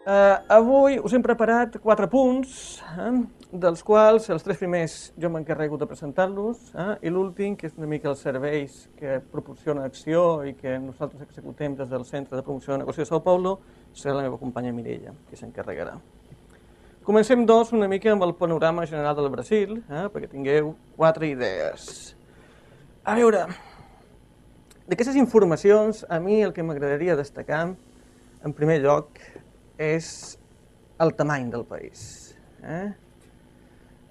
Avui us hem preparat 4 punts, dels quals els 3 primers jo m'encarrego de presentar-los, i l'últim, que és una mica els serveis que proporciona Acció i que nosaltres executem des del Centre de Promoció de Negoci de São Paulo, serà la meva companya Mireia, que s'encarregarà. Comencem, doncs, una mica amb el panorama general del Brasil, perquè tingueu 4 idees. A veure, d'aquestes informacions, a mi el que m'agradaria destacar, en primer lloc, és el tamany del país.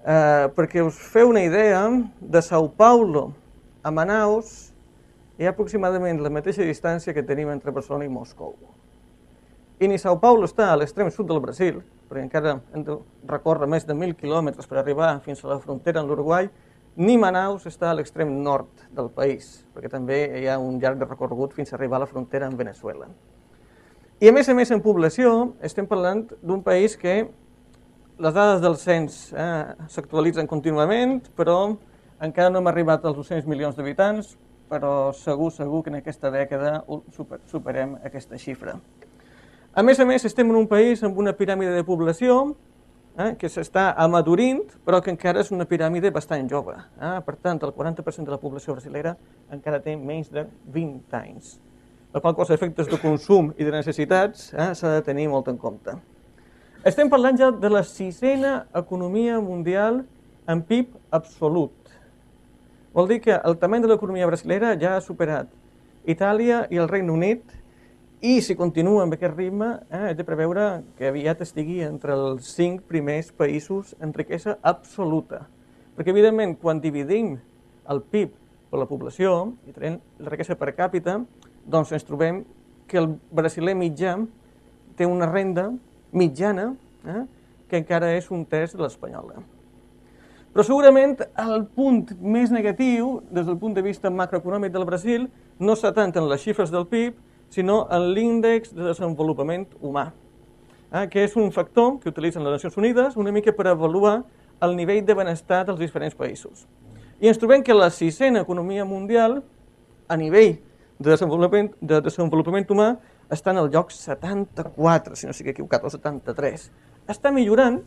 Perquè us feu una idea, de São Paulo a Manaus hi ha aproximadament la mateixa distància que tenim entre Barcelona i Moscou. I ni São Paulo està a l'extrem sud del Brasil, perquè encara hem de recórrer més de 1.000 quilòmetres per arribar fins a la frontera amb l'Uruguai, ni Manaus està a l'extrem nord del país, perquè també hi ha un llarg de recorregut fins a arribar a la frontera amb Venezuela. I a més, en població, estem parlant d'un país que les dades del cens s'actualitzen contínuament, però encara no hem arribat als 200 milions d'habitants, però segur que en aquesta dècada superem aquesta xifra. A més, estem en un país amb una piràmide de població que s'està amadurint, però que encara és una piràmide bastant jove. Per tant, el 40% de la població brasilera encara té menys de 20 anys. La qual cosa, efectes de consum i de necessitats, s'ha de tenir molt en compte. Estem parlant ja de la 6ena economia mundial en PIB absolut. Vol dir que el tamany de l'economia brasilera ja ha superat Itàlia i el Regne Unit, i si continua amb aquest ritme, hem de preveure que aviat estigui entre els 5 primers països en riquesa absoluta. Perquè, evidentment, quan dividim el PIB per la població i tenim la riquesa per càpita, doncs ens trobem que el brasiler mitjà té una renda mitjana que encara és un terç de l'espanyola. Però segurament el punt més negatiu, des del punt de vista macroeconòmic del Brasil, no està tant en les xifres del PIB, sinó en l'índex de desenvolupament humà, que és un factor que utilitzen les Nacions Unides una mica per avaluar el nivell de benestar dels diferents països. I ens trobem que la 6ena economia mundial, a nivell de desenvolupament humà, està en el lloc 74, si no estic equivocat, o 73. Està millorant,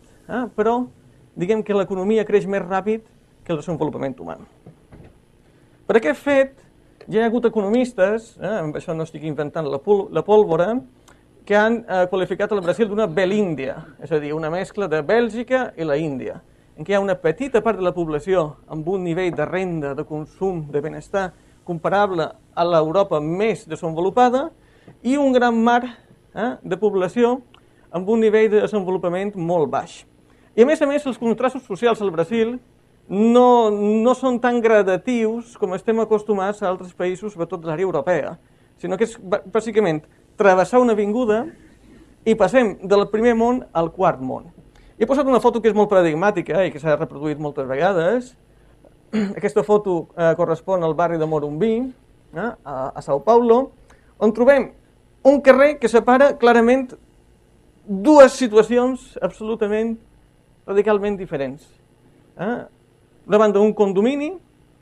però diguem que l'economia creix més ràpid que el desenvolupament humà. Per aquest fet, ja hi ha hagut economistes, amb això no estic inventant la pólvora, que han qualificat el Brasil d'una Belíndia, és a dir, una mescla de Bèlgica i la Índia, en què hi ha una petita part de la població amb un nivell de renda, de consum, de benestar comparable a l'Europa més desenvolupada i un gran mar de població amb un nivell de desenvolupament molt baix. I a més, els contrastos socials al Brasil no són tan gradatius com estem acostumats a altres països, sobretot de l'àrea europea, sinó que és bàsicament travessar una avinguda i passem del primer món al quart món. He posat una foto que és molt paradigmàtica i que s'ha reproduït moltes vegades. Aquesta foto correspon al barri de Morumbi, a São Paulo, on trobem un carrer que separa clarament dues situacions absolutament radicalment diferents. Davant d'un condomini,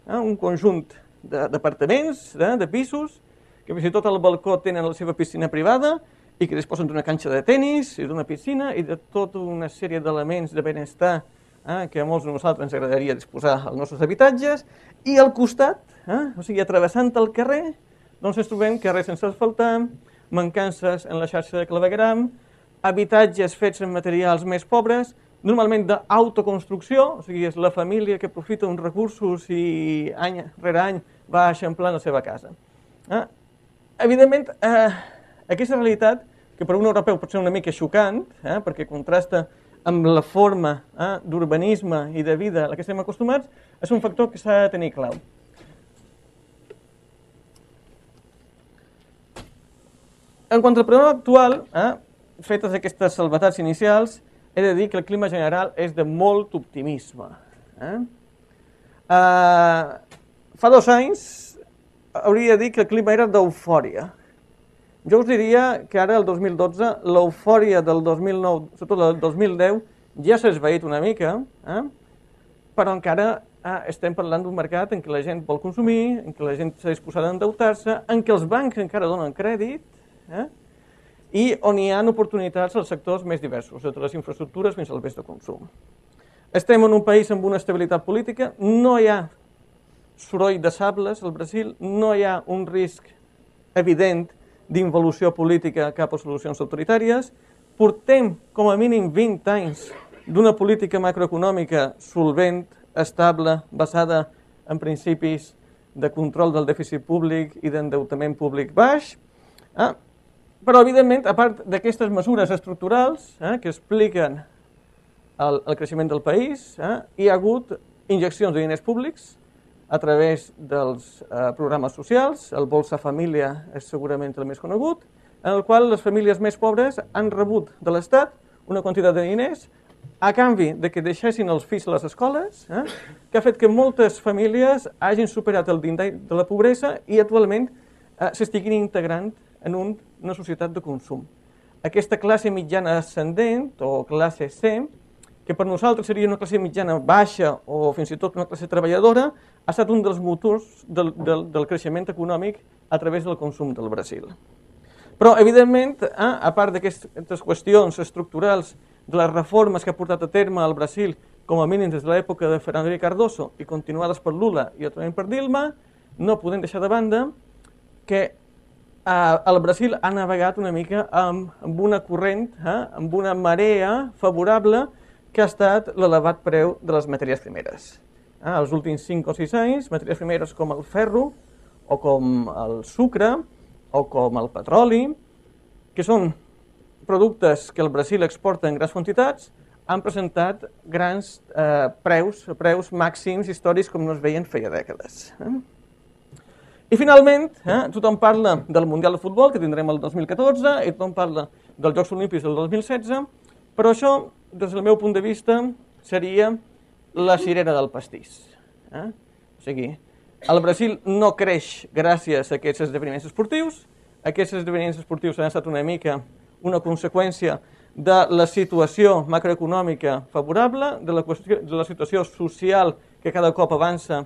un conjunt d'apartaments, de pisos, que fins i tot al balcó tenen la seva piscina privada i que disposen d'una canxa de tenis i d'una piscina i de tota una sèrie d'elements de benestar que a molts de nosaltres ens agradaria disposar als nostres habitatges, i al costat, o sigui, travessant el carrer, doncs ens trobem carrers sense asfaltar, mancances en la xarxa de clavegueram, habitatges fets en materials més pobres, normalment d'autoconstrucció, o sigui, és la família que aprofita uns recursos i any rere any va eixamplant la seva casa. Evidentment, aquesta realitat, que per un europeu pot ser una mica xocant, perquè contrasta amb la forma d'urbanisme i de vida a la que estem acostumats, és un factor que s'ha de tenir clau. En quant al problema actual, fetes aquestes salvetats inicials, he de dir que el clima general és de molt optimisme. Fa 2 anys hauria de dir que el clima era d'eufòria. Jo us diria que ara, el 2012, l'eufòria del 2009, sobretot del 2010, ja s'ha esvaït una mica, però encara estem parlant d'un mercat en què la gent vol consumir, en què la gent s'ha disposat a endeutar-se, en què els bancs encara donen crèdit, i on hi ha oportunitats als sectors més diversos, des de les infraestructures fins als béns de consum. Estem en un país amb una estabilitat política, no hi ha soroll de sables al Brasil, no hi ha un risc evident d'involució política cap a solucions autoritàries, portem com a mínim 20 anys d'una política macroeconòmica solvent, estable, basada en principis de control del dèficit públic i d'endeutament públic baix, però, evidentment, a part d'aquestes mesures estructurals que expliquen el creixement del país, hi ha hagut injeccions de diners públics a través dels programes socials, el Bolsa Família és segurament el més conegut, en el qual les famílies més pobres han rebut de l'Estat una quantitat de diners a canvi de que deixessin els fills a les escoles, que ha fet que moltes famílies hagin superat el llindar de la pobresa i actualment s'estiguin integrant en una societat de consum. Aquesta classe mitjana ascendent, o classe C, que per nosaltres seria una classe mitjana baixa o fins i tot una classe treballadora, ha estat un dels motors del creixement econòmic a través del consum del Brasil. Però, evidentment, a part d'aquestes qüestions estructurals de les reformes que ha portat a terme al Brasil, com a mínim des de l'època de Fernando Henrique Cardoso i continuades per Lula i actualment per Dilma, no podem deixar de banda que el Brasil ha navegat una mica amb una corrent, amb una marea favorable que ha estat l'elevat preu de les matèries primeres. Els últims 5 o 6 anys, matèries primeres com el ferro, o com el sucre, o com el petroli, que són productes que el Brasil exporta en grans quantitats, han presentat grans preus màxims històrics com no es veien feia dècades. I finalment, tothom parla del Mundial de Futbol, que tindrem el 2014, i tothom parla dels Jocs Olímpics del 2016, però això, des del meu punt de vista, seria la cirera del pastís. O sigui, el Brasil no creix gràcies a aquests esdeveniments esportius. Aquests esdeveniments esportius han estat una mica una conseqüència de la situació macroeconòmica favorable, de la situació social que cada cop avança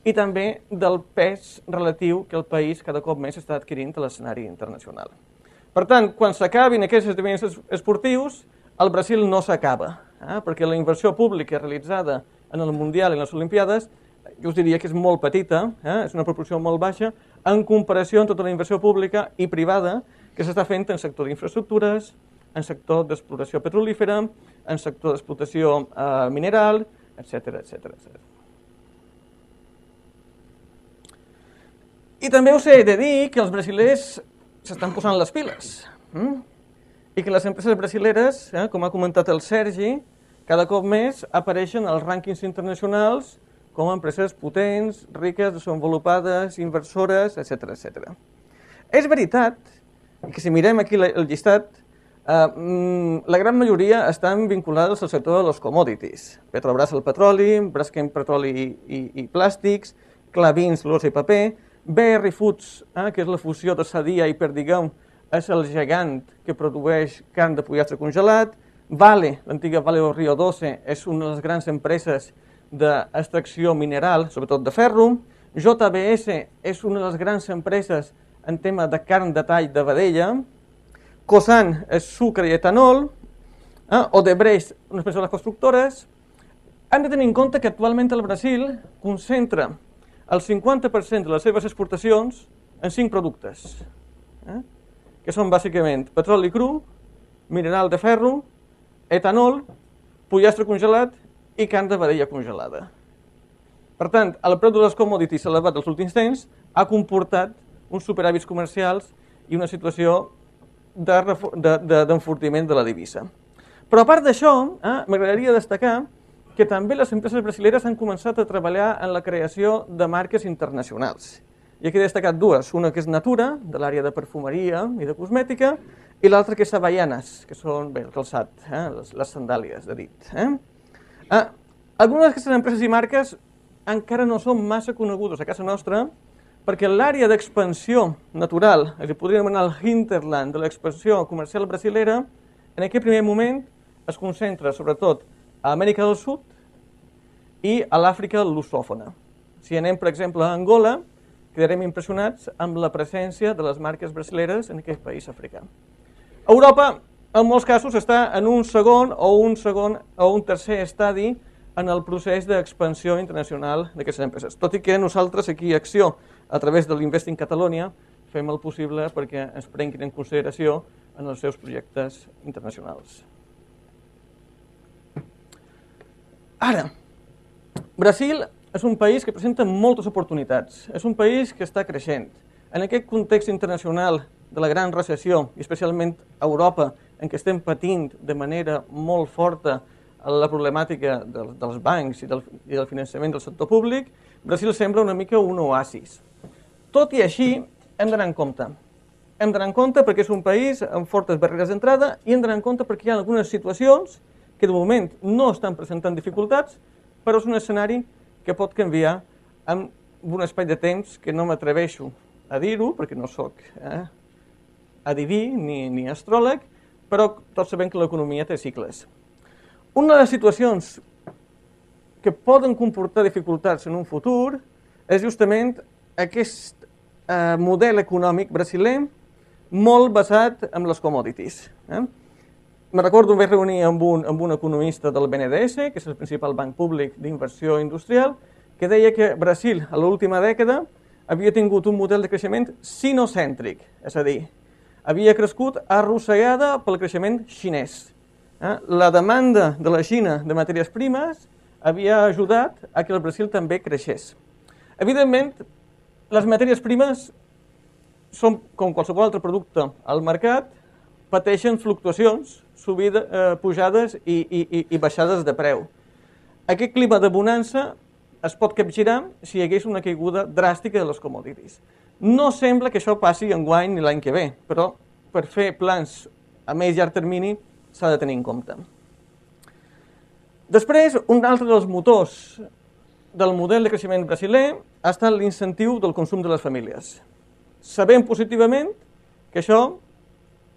i també del pes relatiu que el país cada cop més està adquirint a l'escenari internacional. Per tant, quan s'acabin aquests esdeveniments esportius, el Brasil no s'acaba, perquè la inversió pública realitzada en el Mundial i en les Olimpiades, jo us diria que és molt petita, és una proporció molt baixa, en comparació amb tota la inversió pública i privada que s'està fent en sector d'infraestructures, en sector d'exploració petrolífera, en sector d'explotació mineral, etc. I també us he de dir que els brasilers s'estan posant les piles i que les empreses brasileres, com ha comentat el Sergi, cada cop més apareixen als rànquings internacionals com a empreses potents, riques, desenvolupades, inversores, etc. És veritat que si mirem aquí el llistat, la gran majoria estan vinculades al sector de les commodities. Petrobras el petroli, Braskem petroli i plàstics, Clavins, l'os i paper, BR Foods, que és la fusió de Sadia i Perdigão, és el gegant que produeix carn de pollastre congelat, Vale, l'antiga Vale del Rio Doce, és una de les grans empreses d'extracció mineral, sobretot de ferro, JBS és una de les grans empreses en tema de carn de tall de vedella, Cosan és sucre i etanol, Odebrecht, unes empreses constructores. Hem de tenir en compte que actualment el Brasil concentra el 50% de les seves exportacions en 5 productes, que són bàsicament petroli cru, mineral de ferro, etanol, pollastre congelat i carn de vedella congelada. Per tant, el preu de les commodities elevat dels últims temps ha comportat uns superàvits comercials i una situació d'enfortiment de la divisa. Però a part d'això, m'agradaria destacar que també les empreses brasileres han començat a treballar en la creació de marques internacionals. I aquí he destacat dues, una que és Natura, de l'àrea de perfumeria i de cosmètica, i l'altra que és Havaianas, que són el calçat, les sandàlies de dit. Algunes d'aquestes empreses i marques encara no són massa conegudes a casa nostra perquè l'àrea d'expansió natural, es podria anomenar el hinterland de l'expansió comercial brasilera, en aquest primer moment es concentra sobretot a Amèrica del Sud i a l'Àfrica lusòfona. Si anem, per exemple, a Angola, quedarem impressionats amb la presència de les marques brasileres en aquest país africà. Europa, en molts casos, està en un segon o un tercer estadi en el procés d'expansió internacional d'aquestes empreses. Tot i que nosaltres aquí a Acció, a través de l'Investing Catalonia, fem el possible perquè ens prenguin en consideració en els seus projectes internacionals. Ara, Brasil és un país que presenta moltes oportunitats. És un país que està creixent. En aquest context internacional de la gran recessió, i especialment a Europa, en què estem patint de manera molt forta la problemàtica dels bancs i del finançament del sector públic, Brasil sembla una mica un oasis. Tot i així, hem d'anar en compte. Hem d'anar en compte perquè és un país amb fortes barreres d'entrada i hem d'anar en compte perquè hi ha algunes situacions que de moment no estan presentant dificultats, però és un escenari que pot canviar en un espai de temps que no m'atreveixo a dir-ho, perquè no sóc adiví ni astròleg, però tots sabem que l'economia té cicles. Una de les situacions que poden comportar dificultats en un futur és justament aquest model econòmic brasiler molt basat en les commodities. Me recordo que vaig reunir amb un economista del BNDES, que és el principal banc públic d'inversió industrial, que deia que Brasil, a l'última dècada, havia tingut un model de creixement sinocèntric, és a dir, havia crescut arrossegada pel creixement xinès. La demanda de la Xina de matèries primes havia ajudat a que el Brasil també creixés. Evidentment, les matèries primes són, com qualsevol altre producte al mercat, pateixen fluctuacions, pujades i baixades de preu. Aquest clima de bonança es pot capgirar si hi hagués una caiguda dràstica de les commodities. No sembla que això passi enguany ni l'any que ve, però per fer plans a més llarg termini s'ha de tenir en compte. Després, un altre dels motors del model de creixement brasiler ha estat l'incentiu del consum de les famílies. Sabem positivament que això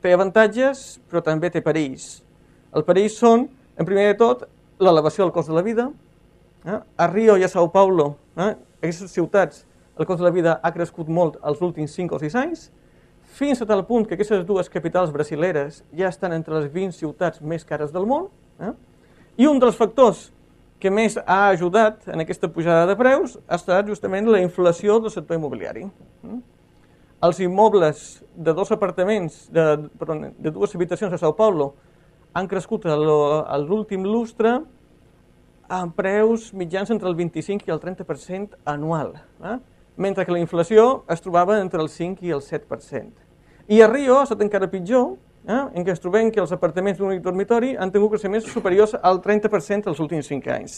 té avantatges, però també té perills. Els perills són, en primer de tot, l'elevació del cost de la vida. A Rio i a São Paulo, aquestes ciutats, el cost de la vida ha crescut molt els últims 5 o 6 anys, fins a tal punt que aquestes dues capitals brasileres ja estan entre les 20 ciutats més cares del món. I un dels factors que més ha ajudat en aquesta pujada de preus ha estat justament la inflació del sector immobiliari. Els immobles de dos apartaments, de dues habitacions a São Paulo, han crescut a l'últim lustre amb preus mitjans entre el 25 i el 30% anual, mentre que la inflació es trobava entre el 5 i el 7%. I a Rio ha estat encara pitjor, en què ens trobem que els apartaments d'únic dormitori han tingut creixements superiors al 30% els últims 5 anys.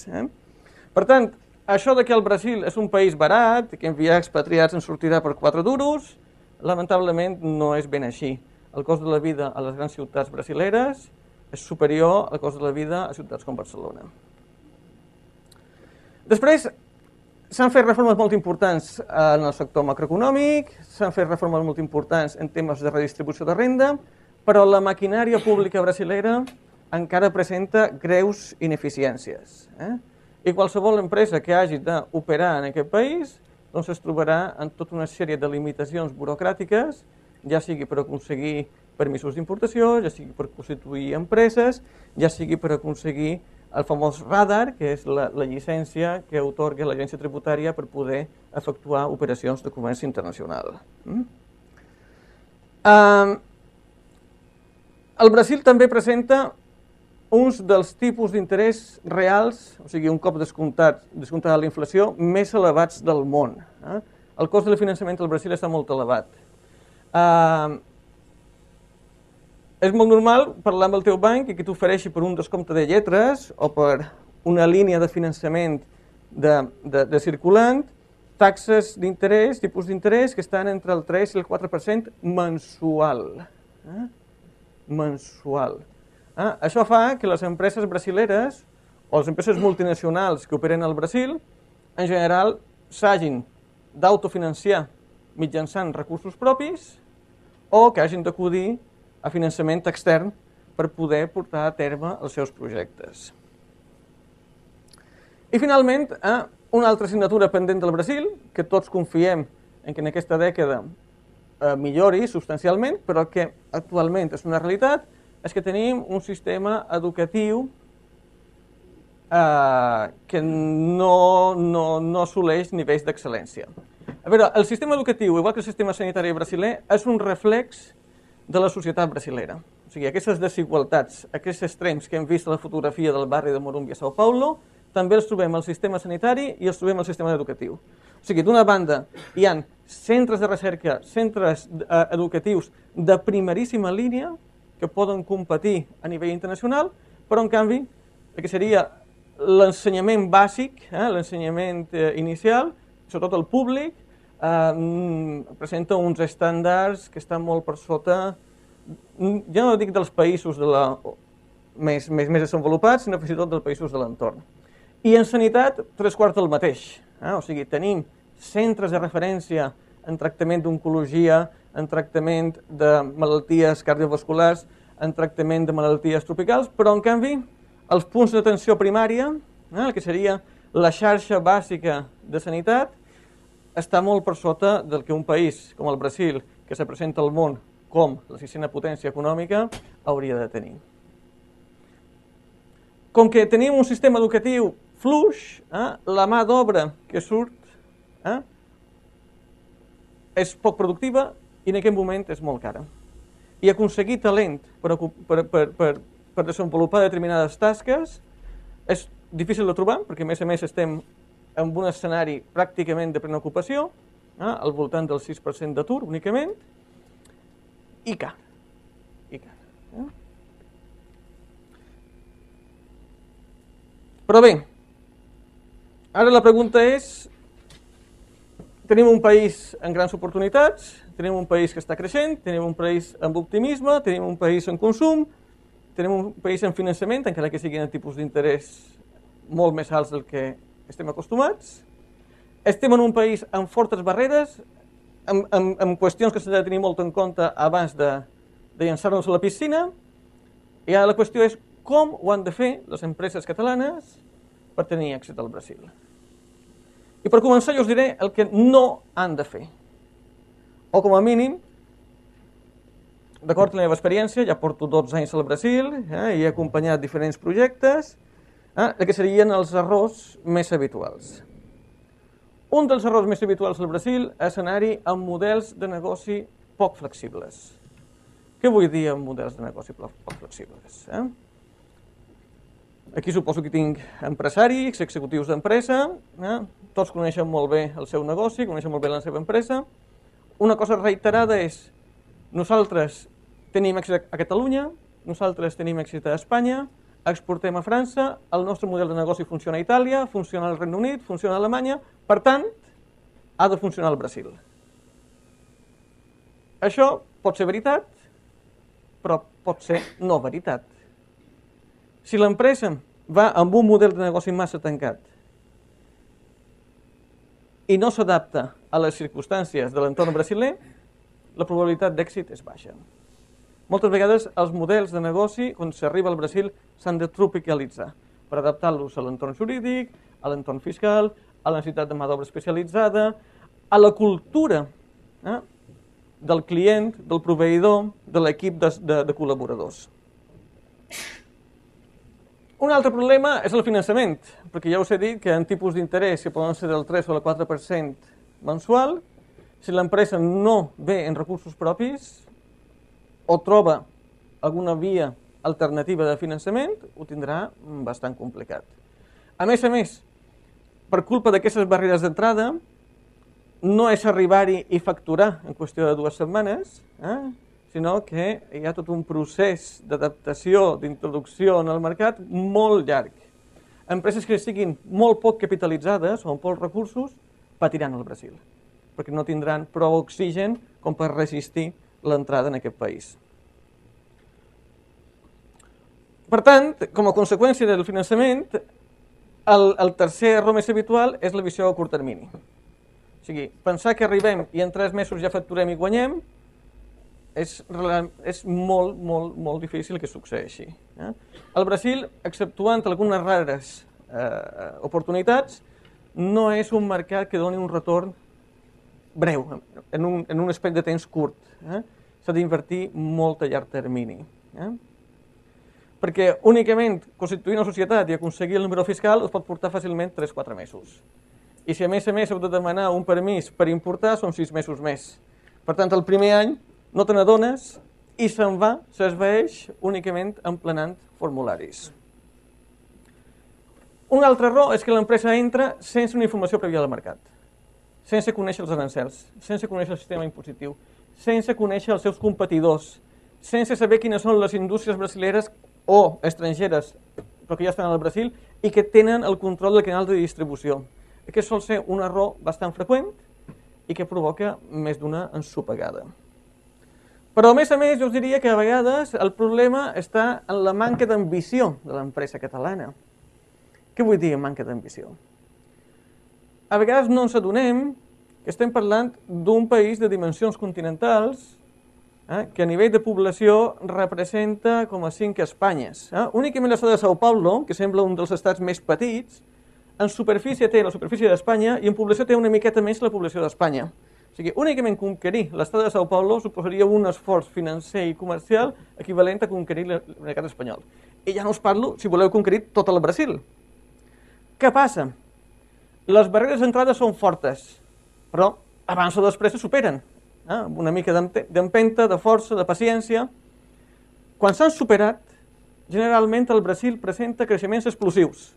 Per tant, això de que el Brasil és un país barat, que enviar expatriats ens sortirà per 4 duros, lamentablement no és ben així. El cost de la vida a les grans ciutats brasileres és superior al cost de la vida a ciutats com Barcelona. Després, s'han fet reformes molt importants en el sector macroeconòmic, s'han fet reformes molt importants en temes de redistribució de renda, però la maquinària pública brasilera encara presenta greus ineficiències. I qualsevol empresa que hagi d'operar en aquest país doncs es trobarà en tota una sèrie de limitacions burocràtiques, ja sigui per aconseguir permisos d'importació, ja sigui per constituir empreses, ja sigui per aconseguir el famós radar, que és la llicència que atorga l'agència tributària per poder efectuar operacions de comerç internacional. El Brasil també presenta uns dels tipus d'interès reals, o sigui, un cop descomptada la inflació, més elevats del món. El cost del finançament del Brasil està molt elevat. És molt normal parlar amb el teu banc i que t'ofereixi per un descompte de lletres o per una línia de finançament de circulant taxes d'interès, tipus d'interès que estan entre el 3 i el 4% mensual. Mensual. Això fa que les empreses brasileres o les empreses multinacionals que operen al Brasil en general s'hagin d'autofinanciar mitjançant recursos propis o que hagin d'acudir a finançament extern per poder portar a terme els seus projectes. I finalment, una altra assignatura pendent del Brasil, que tots confiem en que en aquesta dècada millori substancialment, però que actualment és una realitat, és que tenim un sistema educatiu que no assoleix nivells d'excel·lència. A veure, el sistema educatiu, igual que el sistema sanitari brasiler, és un reflex de la societat brasilera. O sigui, aquestes desigualtats, aquests extrems que hem vist a la fotografia del barri de Morumbi a São Paulo, també els trobem al sistema sanitari i els trobem al sistema educatiu. O sigui, d'una banda, hi ha centres de recerca, centres educatius de primeríssima línia que poden competir a nivell internacional, però, en canvi, el que seria l'ensenyament bàsic, l'ensenyament inicial, sobretot el públic, presenta uns estàndards que estan molt per sota, ja no dic dels països més desenvolupats, sinó fins i tot dels països de l'entorn. I en sanitat, 3/4 del mateix. O sigui, tenim centres de referència en tractament d'oncologia, en tractament de malalties cardiovasculars, en tractament de malalties tropicals, però, en canvi, els punts d'atenció primària, el que seria la xarxa bàsica de sanitat, està molt per sota del que un país com el Brasil, que se presenta al món com la sisena potència econòmica, hauria de tenir. Com que tenim un sistema educatiu fluix, la mà d'obra que surt és poc productiva i en aquest moment és molt cara. I aconseguir talent per desenvolupar determinades tasques és difícil de trobar, perquè a més estem en un escenari pràcticament de plena ocupació, al voltant del 6% d'atur únicament, i car. Però bé, ara la pregunta és, tenim un país amb grans oportunitats, tenim un país que està creixent, tenim un país amb optimisme, tenim un país en consum, tenim un país en finançament, encara que siguin a tipus d'interès molt més alts del que estem acostumats. Estem en un país amb fortes barreres, amb qüestions que s'ha de tenir molt en compte abans de llançar-nos a la piscina, i ara la qüestió és com ho han de fer les empreses catalanes per tenir èxit al Brasil. I per començar jo us diré el que no han de fer. O com a mínim, d'acord amb la meva experiència, ja porto 12 anys al Brasil i he acompanyat diferents projectes, el que serien els errors més habituals. Un dels errors més habituals al Brasil és anar-hi amb models de negoci poc flexibles. Què vull dir amb models de negoci poc flexibles? Aquí suposo que tinc empresaris, executius d'empresa, tots coneixen molt bé el seu negoci, coneixen molt bé la seva empresa. Una cosa reiterada és, nosaltres tenim èxit a Catalunya, nosaltres tenim èxit a Espanya, exportem a França, el nostre model de negoci funciona a Itàlia, funciona al Regne Unit, funciona a Alemanya, per tant, ha de funcionar al Brasil. Això pot ser veritat, però pot ser no veritat. Si l'empresa va amb un model de negoci massa tancat i no s'adapta a les circumstàncies de l'entorn brasiler, la probabilitat d'èxit és baixa. Moltes vegades els models de negoci, quan s'arriba al Brasil, s'han de tropicalitzar per adaptar-los a l'entorn jurídic, a l'entorn fiscal, a la necessitat de mà d'obra especialitzada, a la cultura del client, del proveïdor, de l'equip de col·laboradors. Un altre problema és el finançament, perquè ja us he dit que en tipus d'interès que poden ser del 3 o el 4% mensual, si l'empresa no ve en recursos propis o troba alguna via alternativa de finançament, ho tindrà bastant complicat. A més, per culpa d'aquestes barreres d'entrada, no és arribar-hi i facturar en qüestió de 2 setmanes, sinó que hi ha tot un procés d'adaptació, d'introducció en el mercat molt llarg. Empreses que siguin molt poc capitalitzades o amb pocs recursos patiran al Brasil, perquè no tindran prou oxigen com per resistir l'entrada en aquest país. Per tant, com a conseqüència del finançament, el tercer error més habitual és la visió a curt termini. O sigui, pensar que arribem i en 3 mesos ja facturem i guanyem és molt difícil que succeeixi. El Brasil, exceptuant algunes rares oportunitats, no és un mercat que doni un retorn breu, en un espai de temps curt. S'ha d'invertir molt a llarg termini. Perquè únicament constituir una societat i aconseguir el número fiscal es pot portar fàcilment 3-4 mesos. I si a més heu de demanar un permís per importar, són 6 mesos més. Per tant, el primer any no te n'adones i s'esvaeix únicament emplenant formularis. Un altre error és que l'empresa entra sense una informació prèvia del mercat, sense conèixer els arancels, sense conèixer el sistema impositiu, sense conèixer els seus competidors, sense saber quines són les indústries brasileres o estrangeres, però que ja estan al Brasil i que tenen el control del canal de distribució. Aquest sol ser un error bastant freqüent i que provoca més d'una ensopegada. Però, a més, jo us diria que a vegades el problema està en la manca d'ambició de l'empresa catalana. Què vull dir amb manca d'ambició? A vegades no ens adonem que estem parlant d'un país de dimensions continentals que a nivell de població representa com a 5 Espanyes. Únicament l'estat de São Paulo, que sembla un dels estats més petits, en superfície té la superfície d'Espanya i en població té una miqueta més la població d'Espanya. O sigui, únicament conquerir l'estat de São Paulo suposaria un esforç financer i comercial equivalent a conquerir el mercat espanyol. I ja no us parlo si voleu conquerir tot el Brasil. Què passa? Les barreres d'entrada són fortes, però abans o després se superen. Amb una mica d'empenta, de força, de paciència. Quan s'han superat, generalment el Brasil presenta creixements explosius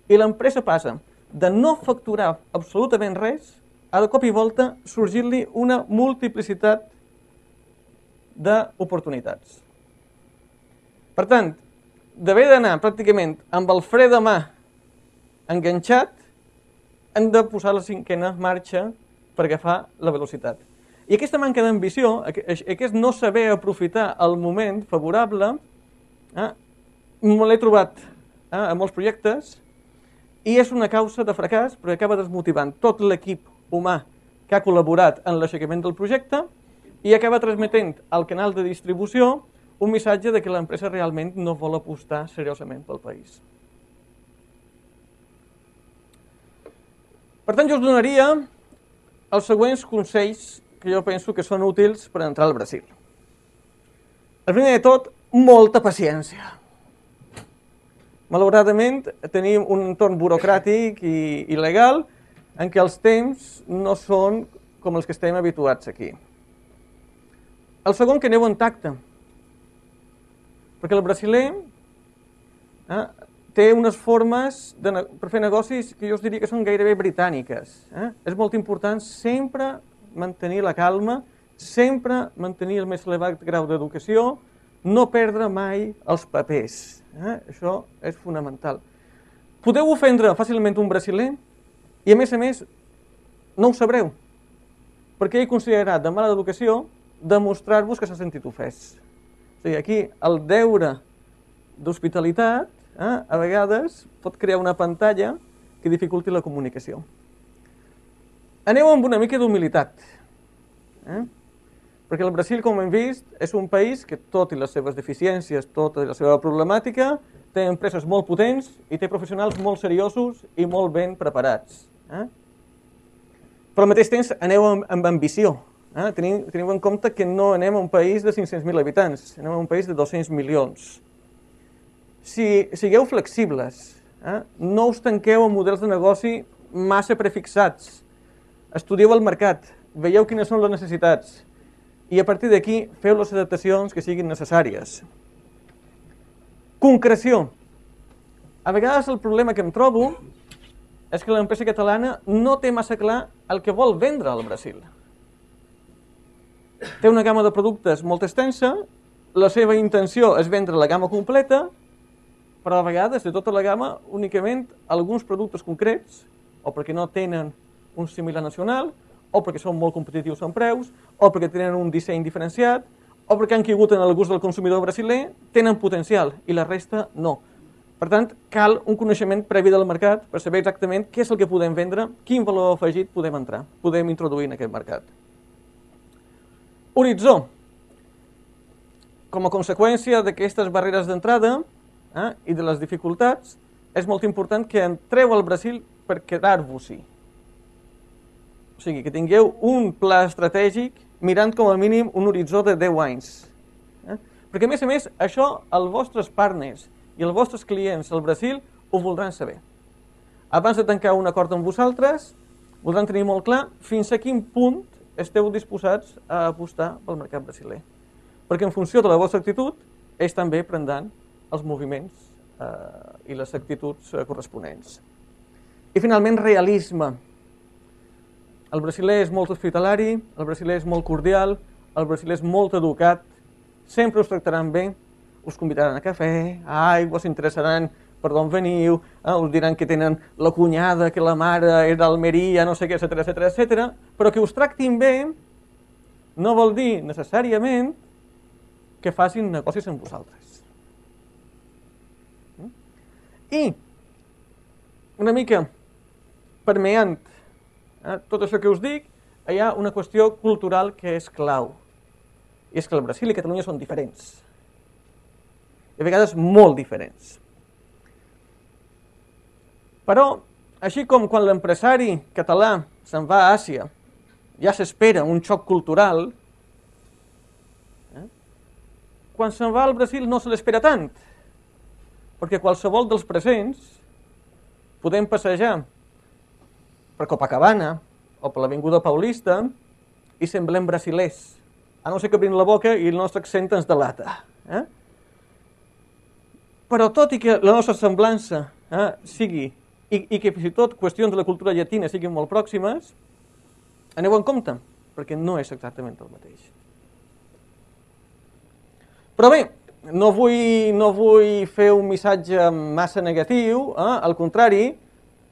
i l'empresa passa de no facturar absolutament res a de cop i volta sorgir-li una multiplicitat d'oportunitats. Per tant, d'haver d'anar pràcticament amb el fre de mà enganxat, hem de posar la 5a marxa per agafar la velocitat. I aquesta manca d'ambició, aquest no saber aprofitar el moment favorable, me l'he trobat a molts projectes i és una causa de fracàs perquè acaba desmotivant tot l'equip humà que ha col·laborat en l'aixecament del projecte i acaba transmetent al canal de distribució un missatge de que l'empresa realment no vol apostar seriosament pel país. Per tant, jo us donaria els següents consells que jo penso que són útils per entrar al Brasil. El primer de tot, molta paciència. Malauradament, tenim un entorn burocràtic i legal en què els temps no són com els que estem habituats aquí. El segon, que aneu en tacte. Perquè el brasiler té unes formes per fer negocis que jo us diria que són gairebé britàniques. És molt important sempre mantenir la calma, sempre mantenir el més elevat grau d'educació, no perdre mai els papers. Això és fonamental. Podeu ofendre fàcilment un brasiler i, a més, no ho sabreu, perquè ell considerat de mala educació demostrar-vos que s'ha sentit ofès. O sigui, aquí el deure d'hospitalitat a vegades pot crear una pantalla que dificulti la comunicació. Aneu amb una mica d'humilitat, perquè el Brasil, com hem vist, és un país que, tot i les seves deficiències, tota la seva problemàtica, té empreses molt potents i té professionals molt seriosos i molt ben preparats. Però al mateix temps aneu amb ambició. Teniu en compte que no anem a un país de 500.000 habitants, anem a un país de 200 milions. Si sigueu flexibles, no us tanqueu en models de negoci massa prefixats, estudieu el mercat, veieu quines són les necessitats i a partir d'aquí feu les adaptacions que siguin necessàries. Concreció. A vegades el problema que em trobo és que l'empresa catalana no té massa clar el que vol vendre al Brasil. Té una gamma de productes molt extensa, la seva intenció és vendre la gamma completa, però a vegades de tota la gamma únicament alguns productes concrets, o perquè no tenen un similar nacional, o perquè són molt competitius en preus, o perquè tenen un disseny diferenciat, o perquè han caigut en el gust del consumidor brasiler, tenen potencial i la resta no. Per tant, cal un coneixement previ del mercat per saber exactament què és el que podem vendre, quin valor afegit podem entrar, podem introduir en aquest mercat. Horitzó. Com a conseqüència d'aquestes barreres d'entrada i de les dificultats, és molt important que entreu al Brasil per quedar-vos-hi. O sigui, que tingueu un pla estratègic mirant com a mínim un horitzó de 10 anys. Perquè, a més, això els vostres partners i els vostres clients al Brasil ho voldran saber. Abans de tancar un acord amb vosaltres, voldran tenir molt clar fins a quin punt esteu disposats a apostar pel mercat brasiler. Perquè en funció de la vostra actitud, ells també prendran els moviments i les actituds corresponents. I finalment, realisme. El brasiler és molt hospitalari, el brasiler és molt cordial, el brasiler és molt educat, sempre us tractaran bé, us convidaran a cafè, a aigua, s'interessaran per d'on veniu, us diran que tenen la cunyada, que la mare és d'Almeria, no sé què, etc. Però que us tractin bé no vol dir necessàriament que facin negocis amb vosaltres. I una mica permeant tot això que us dic, hi ha una qüestió cultural que és clau. I és que el Brasil i Catalunya són diferents. I a vegades molt diferents. Però, així com quan l'empresari català se'n va a Àsia, ja s'espera un xoc cultural, quan se'n va al Brasil no se l'espera tant, perquè qualsevol dels presents podem passejar per Copacabana o per l'Avinguda Paulista i semblem brasilers, a no ser que obrim la boca i el nostre accent ens delata. Però tot i que la nostra semblança sigui, i que fins i tot qüestions de la cultura llatina siguin molt pròximes, aneu en compte, perquè no és exactament el mateix. Però bé, no vull fer un missatge massa negatiu, al contrari,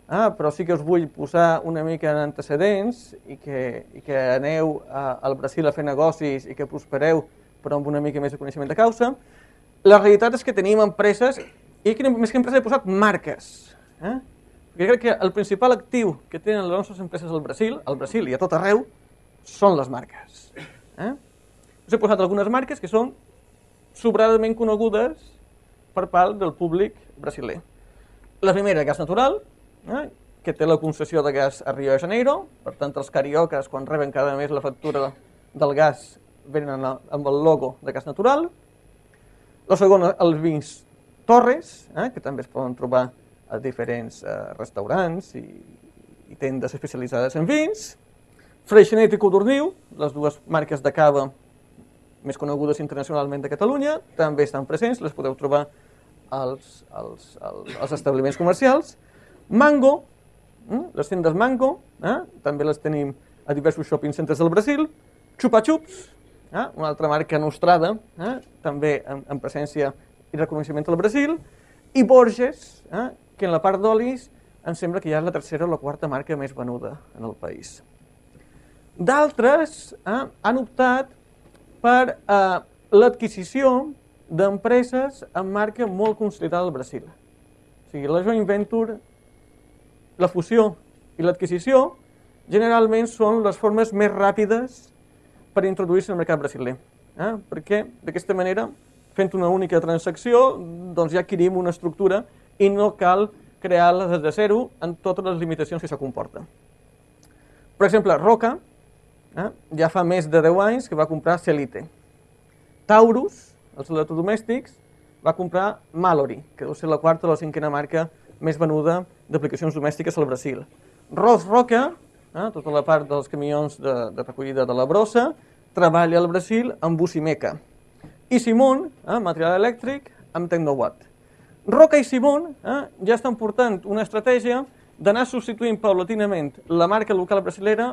però sí que us vull posar una mica en antecedents i que aneu al Brasil a fer negocis i que prospereu però amb una mica més de coneixement de causa. La realitat és que tenim empreses, i més que empreses he posat marques. Perquè crec que el principal actiu que tenen les nostres empreses al Brasil i a tot arreu, són les marques. Us he posat algunes marques que són sobradament conegudes per part del públic brasiler. La primera, Gas Natural, que té la concessió de gas a Rio de Janeiro, per tant els cariocas quan reben cada mes la factura del gas venen amb el logo de Gas Natural. La segona, els vins Torres, que també es poden trobar a diferents restaurants i tendes especialitzades en vins. Freixenet i Codorniu, les dues marques de cava més conegudes internacionalment de Catalunya, també estan presents, les podeu trobar als establiments comercials. Mango, les tendes Mango, també les tenim a diversos shopping centers del Brasil. Chupa Chups, una altra marca nostrada, també amb presència i reconeixement al Brasil. I Borges, que en la part d'olis em sembla que ja és la tercera o la quarta marca més venuda en el país. D'altres han optat per l'adquisició d'empreses amb marca molt consolidada al Brasil. O sigui, la joint venture, la fusió i l'adquisició generalment són les formes més ràpides per introduir-se al mercat brasiler. Perquè d'aquesta manera, fent una única transacció, doncs ja adquirim una estructura i no cal crear-la des de zero amb totes les limitacions que això comporta. Per exemple, Roca ja fa més de 10 anys que va comprar Celite. Taurus, els electrodomèstics, va comprar Mallory, que deu ser la quarta o la cinquena marca més venuda d'aplicacions domèstiques al Brasil. Ros Roca, tota la part dels camions de recollida de la brossa, treballa al Brasil amb Busimeca. I Simon, material elèctric, amb Tecnowatt. Roca i Simon ja estan portant una estratègia d'anar substituint paulatinament la marca local brasilera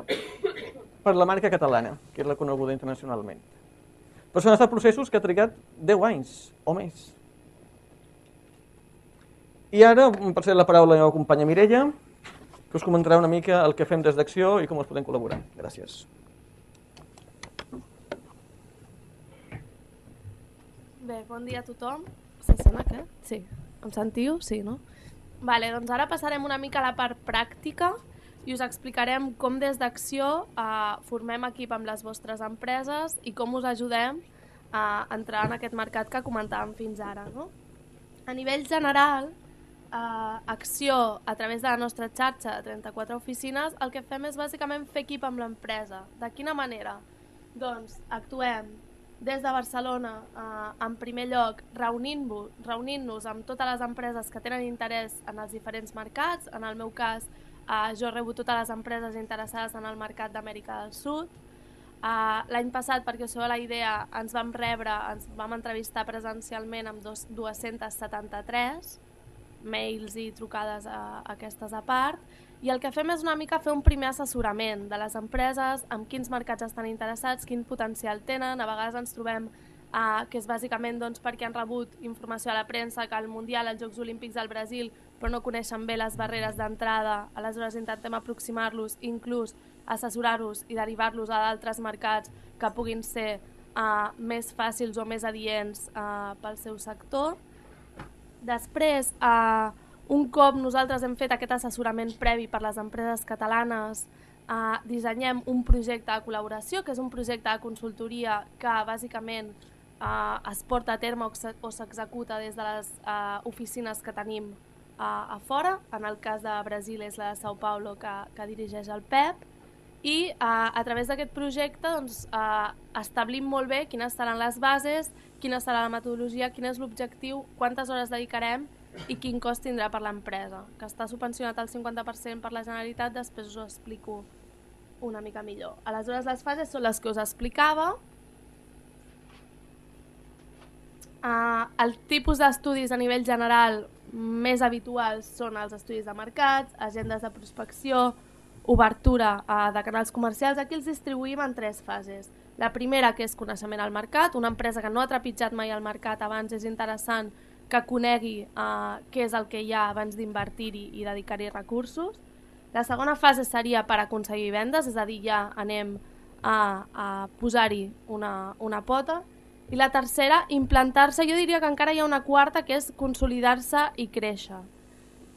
per la marca catalana, que és la coneguda internacionalment. Però són estat processos que ha trigat 10 anys o més. I ara em passaré la paraula a la meva companya Mireia, que us comentarà una mica el que fem des d'Acció i com us podem col·laborar. Gràcies. Bé, bon dia a tothom. Se sent aquest? Sí. Em sentiu? Sí, no? Vale, doncs ara passarem una mica a la part pràctica i us explicarem com des d'Acció formem equip amb les vostres empreses i com us ajudem a entrar en aquest mercat que comentàvem fins ara. No? A nivell general, acció a través de la nostra xarxa de 34 oficines, el que fem és bàsicament fer equip amb l'empresa. De quina manera? Doncs actuem des de Barcelona, en primer lloc, reunint-nos amb totes les empreses que tenen interès en els diferents mercats. En el meu cas, jo rebo totes les empreses interessades en el mercat d'Amèrica del Sud. L'any passat, perquè us feu la idea, ens vam entrevistar presencialment amb 273 mails i trucades aquestes a part, i el que fem és una mica fer un primer assessorament de les empreses, amb quins mercats estan interessats, quin potencial tenen. A vegades ens trobem que és bàsicament perquè han rebut informació a la premsa que el Mundial, els Jocs Olímpics al Brasil, però no coneixen bé les barreres d'entrada. Aleshores intentem aproximar-los, inclús assessorar-los i derivar-los a d'altres mercats que puguin ser més fàcils o més adients pel seu sector. Després, un cop nosaltres hem fet aquest assessorament previ per les empreses catalanes, dissenyem un projecte de col·laboració, que és un projecte de consultoria que bàsicament es porta a terme o s'executa des de les oficines que tenim a fora. En el cas de Brasil és la de São Paulo que dirigeix el Pep, i a través d'aquest projecte establim molt bé quines seran les bases, quina serà la metodologia, quin és l'objectiu, quantes hores dedicarem i quin cost tindrà per l'empresa, que està subvencionat al 50% per la Generalitat. Després us ho explico una mica millor. Aleshores, les fases són les que us explicava. El tipus d'estudis a nivell general més habituals són els estudis de mercats, agendes de prospecció, obertura de canals comercials. Aquí els distribuïm en 3 fases. La primera, que és coneixement al mercat. Una empresa que no ha trepitjat mai al mercat abans, és interessant que conegui què és el que hi ha abans d'invertir-hi i dedicar-hi recursos. La segona fase seria per aconseguir vendes, és a dir, ja anem a posar-hi una pota. I la tercera, implantar-se. Jo diria que encara hi ha una quarta, que és consolidar-se i créixer.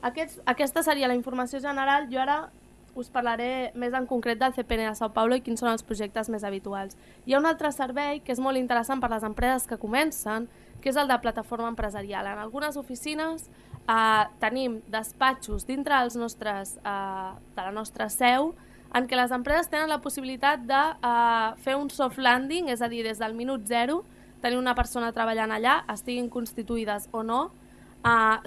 Aquesta seria la informació general. Jo ara us parlaré més en concret del CPN de São Paulo i quins són els projectes més habituals. Hi ha un altre servei que és molt interessant per a les empreses que comencen, que és el de plataforma empresarial. En algunes oficines tenim despatxos dintre de la nostra seu en què les empreses tenen la possibilitat de fer un soft landing, és a dir, des del minut 0, tenir una persona treballant allà, estiguin constituïdes o no,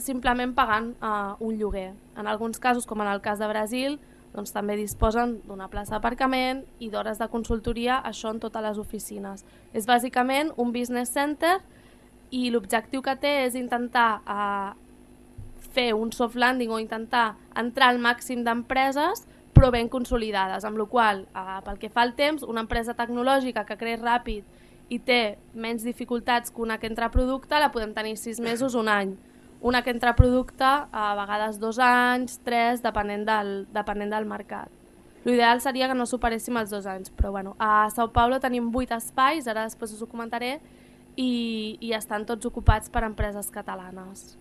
simplement pagant un lloguer. En alguns casos, com en el cas de Brasil, doncs també disposen d'una plaça d'aparcament i d'hores de consultoria, això en totes les oficines. És bàsicament un business center i l'objectiu que té és intentar fer un soft landing o intentar entrar al màxim d'empreses però ben consolidades, amb la qual cosa, pel que fa al temps, una empresa tecnològica que creix ràpid i té menys dificultats que una que entra a producte la podem tenir 6 mesos, un any. Una que entra a producte, a vegades 2 anys, 3, depenent del mercat. L'ideal seria que no superéssim els 2 anys, però bueno, a São Paulo tenim 8 espais, ara després us ho comentaré, i estan tots ocupats per empreses catalanes.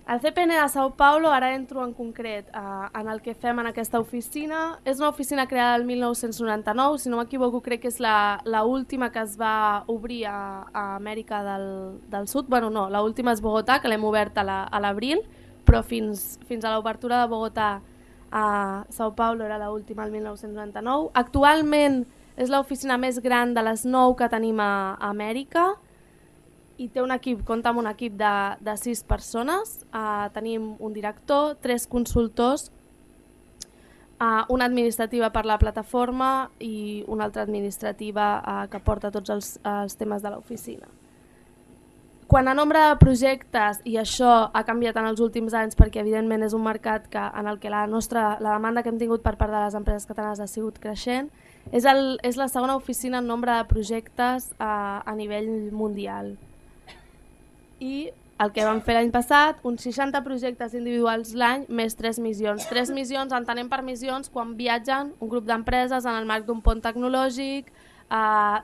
El CPN de São Paulo, ara entro en concret en el que fem en aquesta oficina. És una oficina creada el 1999, si no m'equivoco crec que és l'última que es va obrir a Amèrica del Sud. Bueno, no, l'última és Bogotà, que l'hem obert a l'abril, però fins a l'obertura de Bogotà a São Paulo era l'última el 1999. Actualment és l'oficina més gran de les 9 que tenim a Amèrica, i té compta amb un equip de 6 persones. Tenim un director, 3 consultors, una administrativa per la plataforma i una altra administrativa que porta tots els temes de l'oficina. Quant a nombre de projectes, i això ha canviat en els últims anys perquè evidentment és un mercat en el que la demanda que hem tingut per part de les empreses catalanes ha sigut creixent, és la segona oficina en nombre de projectes a nivell mundial. I el que vam fer l'any passat, uns 60 projectes individuals l'any més 3 missions. 3 missions, entenem per missions quan viatgen un grup d'empreses en el marc d'un pont tecnològic,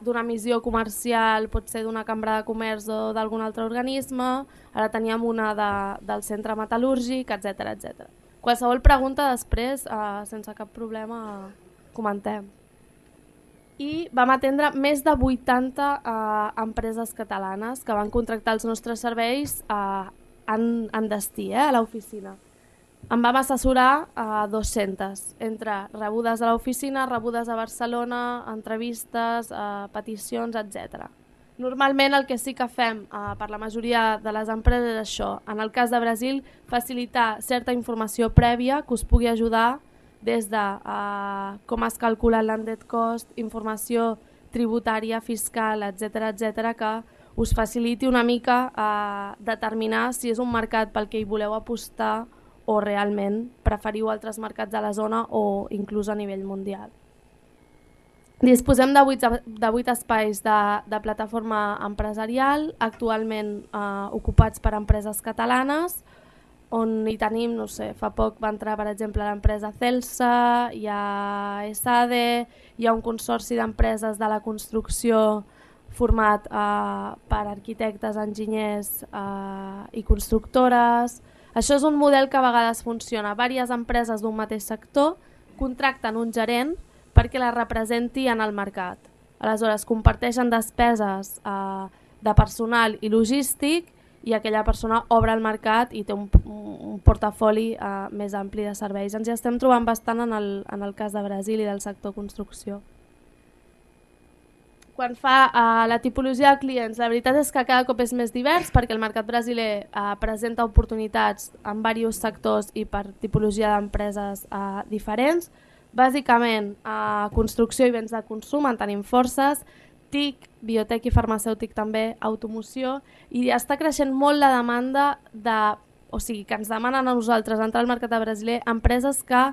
d'una missió comercial, pot ser d'una cambra de comerç o d'algun altre organisme. Ara teníem una del centre metal·lúrgic, etc. Qualsevol pregunta després, sense cap problema, comentem. I vam atendre més de 80 empreses catalanes que van contractar els nostres serveis en destí a l'oficina. Em vam assessorar a 200, entre rebudes a l'oficina, rebudes a Barcelona, entrevistes, peticions, etc. Normalment el que sí que fem per la majoria de les empreses és això. En el cas de Brasil, facilitar certa informació prèvia que us pugui ajudar des de com es calcula el landed cost, informació tributària, fiscal, etc., que us faciliti una mica determinar si és un mercat pel que hi voleu apostar o realment preferiu altres mercats de la zona o inclús a nivell mundial. Disposem de 8 espais de plataforma empresarial, actualment ocupats per empreses catalanes, on hi tenim, no sé, fa poc va entrar per exemple l'empresa Celsa, hi ha ESADE, hi ha un consorci d'empreses de la construcció format per arquitectes, enginyers i constructores. Això és un model que a vegades funciona. Diverses empreses d'un mateix sector contracten un gerent perquè la representi en el mercat. Aleshores, comparteixen despeses de personal i logístic i aquella persona obre el mercat i té un portafoli més ampli de serveis. Ens hi estem trobant bastant en el cas de Brasil i del sector construcció. Quan fa la tipologia de clients, la veritat és que cada cop és més divers perquè el mercat brasiler presenta oportunitats en diversos sectors i per tipologia d'empreses diferents. Bàsicament, construcció i béns de consum en tenim forces, TIC, biotec i farmacèutic també, automoció, i està creixent molt la demanda o sigui, que ens demanen a nosaltres entrar al mercat brasiler empreses que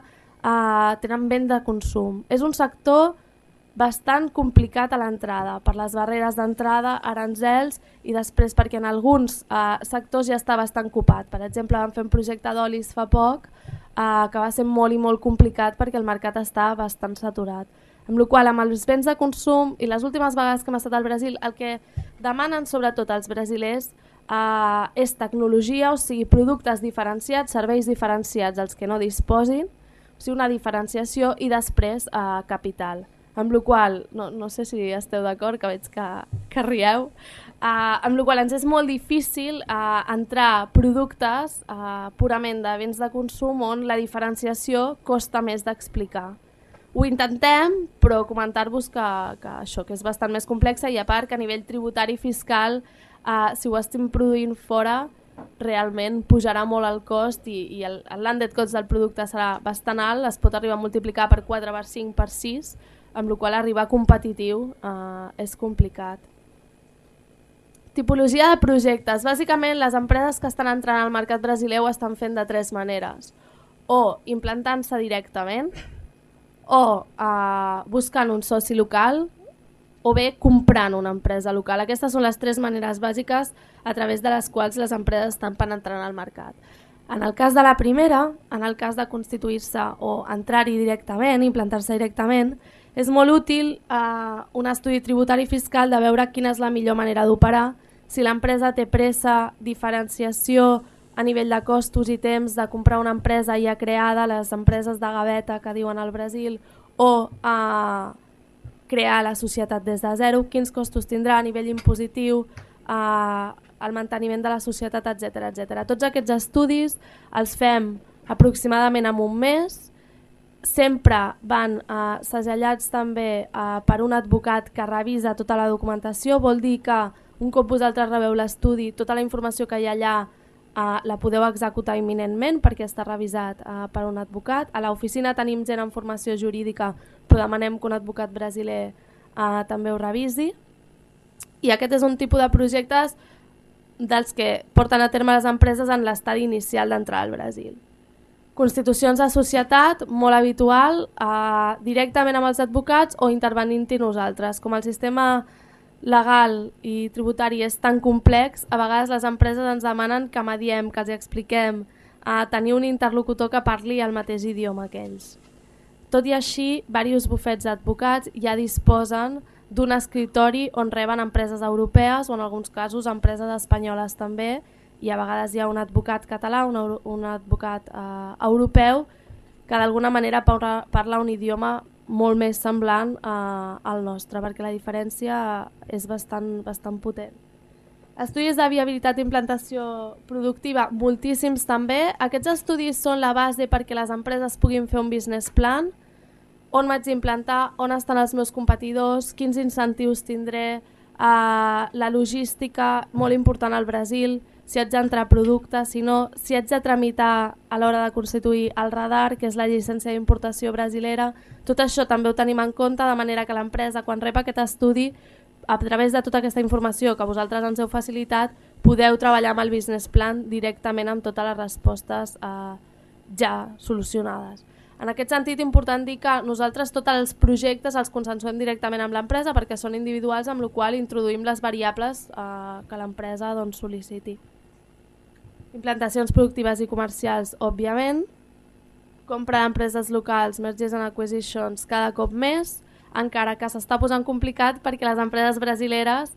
tenen béns de consum. És un sector bastant complicat a l'entrada, per les barreres d'entrada, aranzels i després perquè en alguns sectors ja està bastant copat. Per exemple, vam fer un projecte d'olis fa poc que va ser molt i molt complicat perquè el mercat està bastant saturat. Amb la qual cosa, amb els béns de consum i les últimes vegades que hem estat al Brasil, el que demanen sobretot els brasilers és tecnologia, o sigui, productes diferenciats, serveis diferenciats als que no disposin, o sigui, una diferenciació i després capital. Amb la qual cosa, no sé si esteu d'acord, que veig que rieu, amb la qual cosa ens és molt difícil entrar productes purament de béns de consum on la diferenciació costa més d'explicar. Ho intentem, però comentar-vos que això que és bastant més complexa i a part que a nivell tributari i fiscal, si ho estem produint fora, realment pujarà molt el cost i el landed cost del producte serà bastant alt, es pot arribar a multiplicar per 4, per 5, per 6, amb la qual cosa arribar competitiu és complicat. Tipologia de projectes. Bàsicament, les empreses que estan entrant al mercat brasiler ho estan fent de 3 maneres. O implantant-se directament, o buscant un soci local, o bé comprant una empresa local. Aquestes són les 3 maneres bàsiques a través de les quals les empreses estan penetrant al mercat. En el cas de la primera, en el cas de constituir-se o entrar-hi directament, implantar-se directament, és molt útil un estudi tributari fiscal de veure quina és la millor manera d'operar, si l'empresa té pressa, diferenciació a nivell de costos i temps de comprar una empresa ja creada, les empreses de gaveta que diuen al Brasil, o crear la societat des de zero, quins costos tindrà a nivell impositiu, el manteniment de la societat, etc. Tots aquests estudis els fem aproximadament en un mes, sempre van segellats també per un advocat que revisa tota la documentació, vol dir que un cop vosaltres rebeu l'estudi, tota la informació que hi ha allà la podeu executar imminentment perquè està revisat per un advocat. A l'oficina tenim gent en formació jurídica, però demanem que un advocat brasiler també ho revisi. I aquest és un tipus de projectes dels que porten a terme les empreses en l'estadi inicial d'entrar al Brasil. Constitucions de societat, molt habitual, directament amb els advocats o intervenint-hi nosaltres. Com el sistema legal i tributari és tan complex, a vegades les empreses ens demanen que mediem, que els expliquem, tenir un interlocutor que parli el mateix idioma que ells. Tot i així, diversos bufets d'advocats ja disposen d'un escritori on reben empreses europees o en alguns casos empreses espanyoles també, i a vegades hi ha un advocat català, un advocat europeu que d'alguna manera parla un idioma molt més semblant al nostre, perquè la diferència és bastant potent. Estudis de viabilitat d'implantació productiva, moltíssims també. Aquests estudis són la base perquè les empreses puguin fer un business plan, on m'haig d'implantar, on estan els meus competidors, quins incentius tindré, la logística, molt important al Brasil, si haig d'entrar productes, si no, si haig de tramitar a l'hora de constituir el radar, que és la llicència d'importació brasilera. Tot això també ho tenim en compte, de manera que l'empresa, quan rep aquest estudi, a través de tota aquesta informació que vosaltres ens heu facilitat, podeu treballar amb el business plan directament amb totes les respostes ja solucionades. En aquest sentit, important dir que nosaltres tots els projectes els consensuem directament amb l'empresa perquè són individuals, amb la qual introduïm les variables que l'empresa sol·liciti. Implantacions productives i comercials, òbviament. Compra d'empreses locals, mergers and acquisitions, cada cop més, encara que s'està posant complicat perquè les empreses brasileres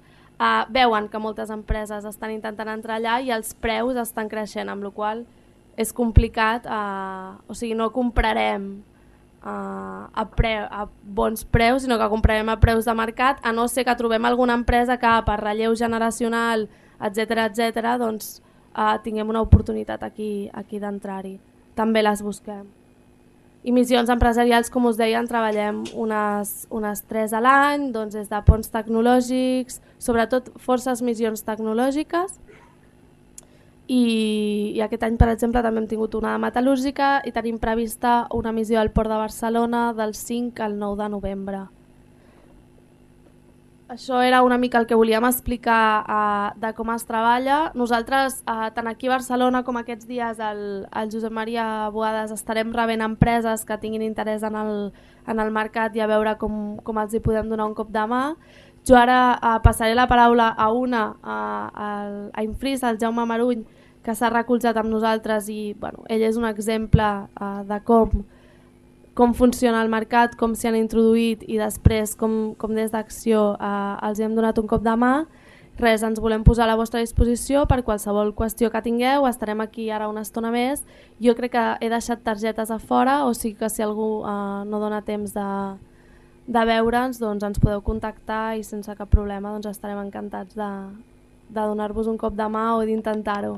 veuen que moltes empreses estan intentant entrar allà i els preus estan creixent, amb la qual cosa és complicat, o sigui, no comprarem a bons preus, sinó que comprarem a preus de mercat, a no ser que trobem alguna empresa que per relleu generacional, etc., doncs tinguem una oportunitat aquí d'entrar-hi. També les busquem. I missions empresarials, com us deia, en treballem unes 3 a l'any, doncs des de ponts tecnològics, sobretot forces missions tecnològiques, i aquest any, per exemple, també hem tingut una de metal·lúrgica i tenim prevista una missió al Port de Barcelona del 5 al 9 de novembre. Això era una mica el que volíem explicar de com es treballa. Nosaltres, tant aquí a Barcelona com aquests dies, el Josep Maria Boades, estarem rebent empreses que tinguin interès en el mercat i a veure com els hi podem donar un cop de mà. Jo ara passaré la paraula a a Infris, al Jaume Maruny, que s'ha recolzat amb nosaltres i ell és un exemple de com funciona el mercat, com s'hi han introduït i després com des d'acció els hem donat un cop de mà. Res, ens volem posar a la vostra disposició per qualsevol qüestió que tingueu, estarem aquí ara una estona més. Jo crec que he deixat targetes a fora, o sigui que si algú no dona temps de veure'ns, doncs ens podeu contactar i sense cap problema doncs estarem encantats de donar-vos un cop de mà o d'intentar-ho.